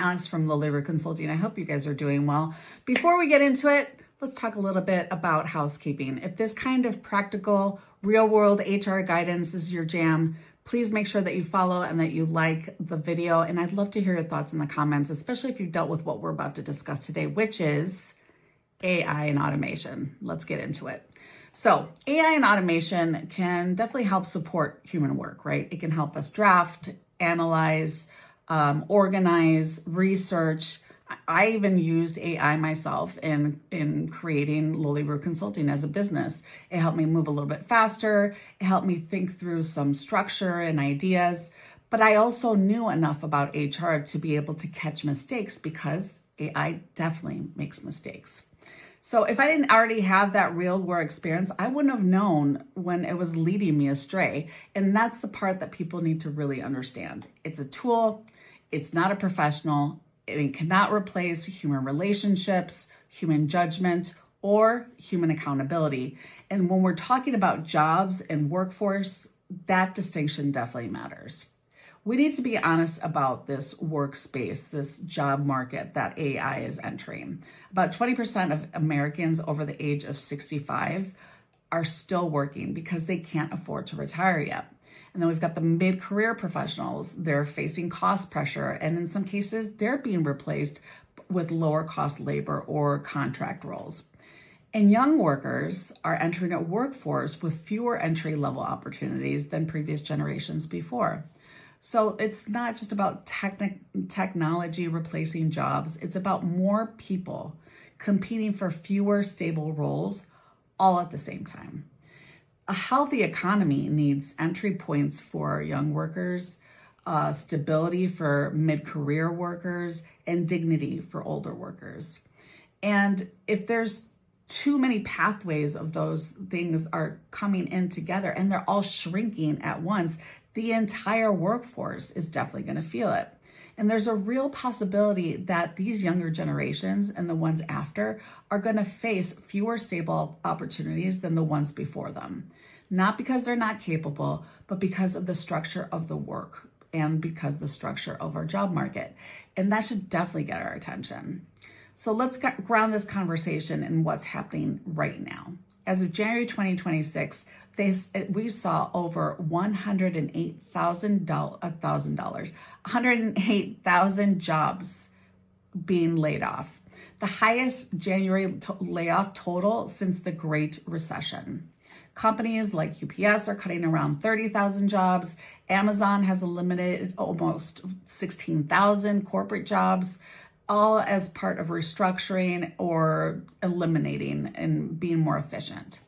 Alex from Layoffs Consulting. I hope you guys are doing well. Before we get into it, let's talk a little bit about housekeeping. If this kind of practical, real-world HR guidance is your jam, please make sure that you follow and that you like the video. And I'd love to hear your thoughts in the comments, especially if you've dealt with what we're about to discuss today, which is AI and automation. Let's get into it. So AI and automation can definitely help support human work, right? It can help us draft, analyze, organize, research. I even used AI myself in creating Layoffs Consulting as a business. It helped me move a little bit faster. It helped me think through some structure and ideas. But I also knew enough about HR to be able to catch mistakes because AI definitely makes mistakes. So if I didn't already have that real world experience, I wouldn't have known when it was leading me astray. And that's the part that people need to really understand. It's a tool. It's not a professional. It cannot replace human relationships, human judgment, or human accountability. And when we're talking about jobs and workforce, that distinction definitely matters. We need to be honest about this workspace, this job market that AI is entering. About 20% of Americans over the age of 65 are still working because they can't afford to retire yet. And then we've got the mid-career professionals. They're facing cost pressure, and in some cases, they're being replaced with lower cost labor or contract roles. And young workers are entering a workforce with fewer entry-level opportunities than previous generations before. So it's not just about technology replacing jobs. It's about more people competing for fewer stable roles all at the same time. A healthy economy needs entry points for young workers, stability for mid-career workers, and dignity for older workers. And if there's too many pathways of those things are coming in together and they're all shrinking at once, the entire workforce is definitely going to feel it. And there's a real possibility that these younger generations and the ones after are going to face fewer stable opportunities than the ones before them. Not because they're not capable, but because of the structure of the work and because of the structure of our job market. And that should definitely get our attention. So let's ground this conversation in what's happening right now. As of January 2026, we saw over 108,000 jobs being laid off, the highest January layoff total since the Great Recession. Companies like UPS are cutting around 30,000 jobs. Amazon has eliminated almost 16,000 corporate jobs, all as part of restructuring or eliminating and being more efficient.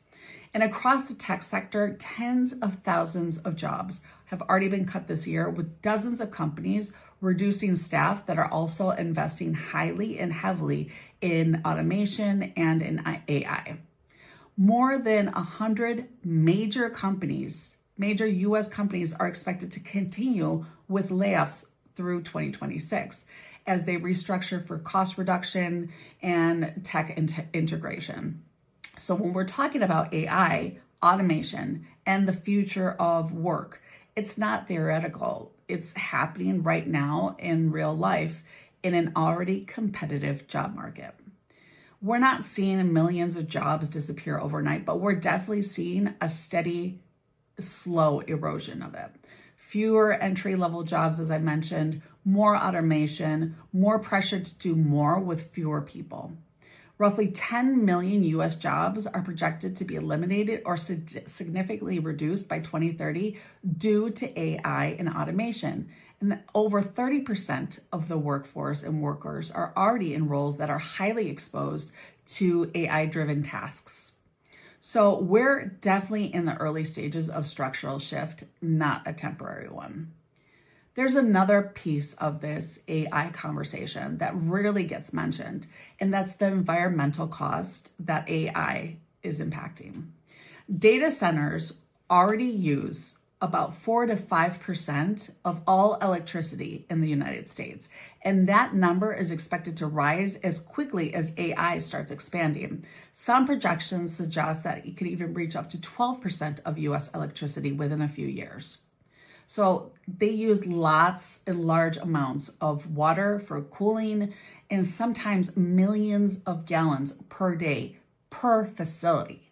And across the tech sector, tens of thousands of jobs have already been cut this year, with dozens of companies reducing staff that are also investing highly and heavily in automation and in AI. More than 100 major US companies are expected to continue with layoffs through 2026 as they restructure for cost reduction and tech integration. So when we're talking about AI, automation, and the future of work, it's not theoretical. It's happening right now in real life in an already competitive job market. We're not seeing millions of jobs disappear overnight, but we're definitely seeing a steady, slow erosion of it. Fewer entry-level jobs, as I mentioned, more automation, more pressure to do more with fewer people. Roughly 10 million US jobs are projected to be eliminated or significantly reduced by 2030 due to AI and automation. And over 30% of the workforce and workers are already in roles that are highly exposed to AI-driven tasks. So we're definitely in the early stages of structural shift, not a temporary one. There's another piece of this AI conversation that rarely gets mentioned, and that's the environmental cost that AI is impacting. Data centers already use about 4 to 5% of all electricity in the United States. And that number is expected to rise as quickly as AI starts expanding. Some projections suggest that it could even reach up to 12% of US electricity within a few years. So they use lots and large amounts of water for cooling and sometimes millions of gallons per day per facility.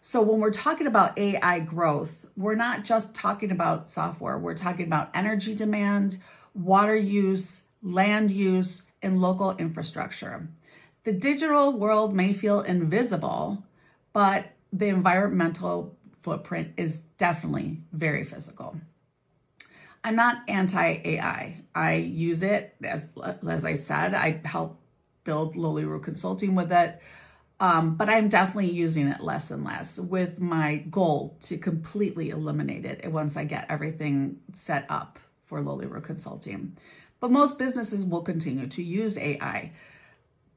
So when we're talking about AI growth, we're not just talking about software. We're talking about energy demand, water use, land use, and local infrastructure. The digital world may feel invisible, but the environmental footprint is definitely very physical. I'm not anti-AI. I use it, as I said, I help build Lowly Root Consulting with it. But I'm definitely using it less and less with my goal to completely eliminate it once I get everything set up for Lowly Root Consulting. But most businesses will continue to use AI.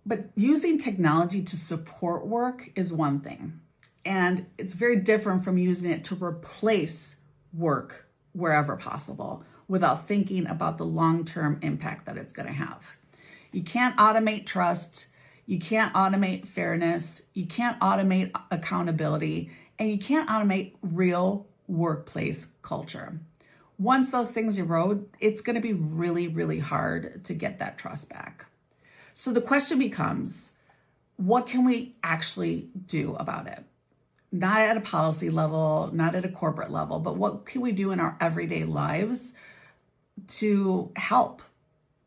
But using technology to support work is one thing. And it's very different from using it to replace work wherever possible without thinking about the long-term impact that it's going to have. You can't automate trust. You can't automate fairness. You can't automate accountability. And you can't automate real workplace culture. Once those things erode, it's going to be really, really hard to get that trust back. So the question becomes, what can we actually do about it? Not at a policy level, not at a corporate level, but what can we do in our everyday lives to help?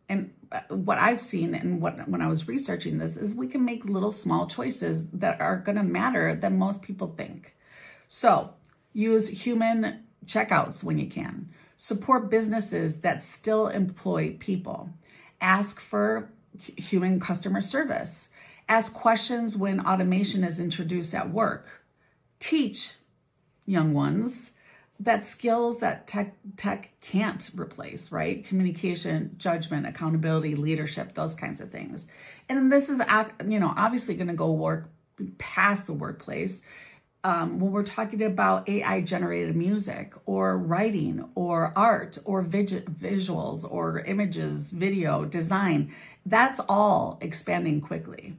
And what I've seen and when I was researching this is we can make little small choices that are going to matter than most people think. So use human checkouts when you can. Support businesses that still employ people. Ask for human customer service. Ask questions when automation is introduced at work. Teach young ones that skills that tech can't replace, right? Communication, judgment, accountability, leadership, those kinds of things. And this is, obviously going to go work past the workplace. When we're talking about AI-generated music or writing or art or visuals or images, video, design, that's all expanding quickly.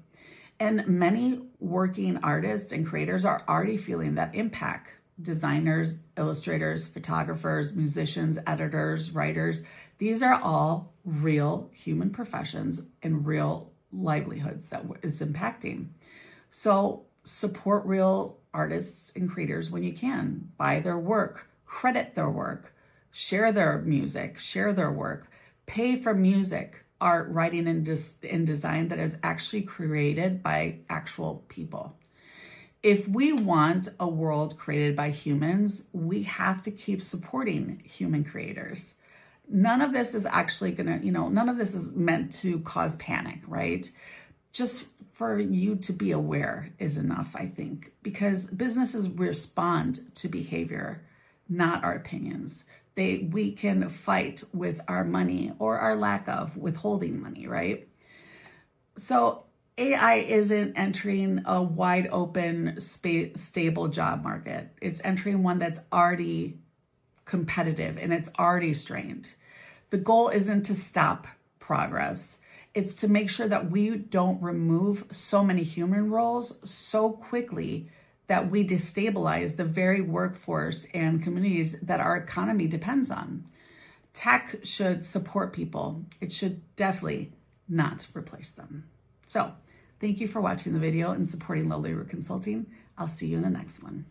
And many working artists and creators are already feeling that impact. Designers, illustrators, photographers, musicians, editors, writers, these are all real human professions and real livelihoods that it's impacting. So support real artists and creators when you can. Buy their work, credit their work, share their music, share their work, pay for music, art, writing, and design that is actually created by actual people. If we want a world created by humans, we have to keep supporting human creators. None of this is actually none of this is meant to cause panic, right? Just for you to be aware is enough, I think, because businesses respond to behavior, not our opinions. We can fight with our money or our lack of withholding money, right? So AI isn't entering a wide open, stable job market. It's entering one that's already competitive and it's already strained. The goal isn't to stop progress. It's to make sure that we don't remove so many human roles so quickly that we destabilize the very workforce and communities that our economy depends on. Tech should support people. It should definitely not replace them. So thank you for watching the video and supporting Lowly Root Consulting. I'll see you in the next one.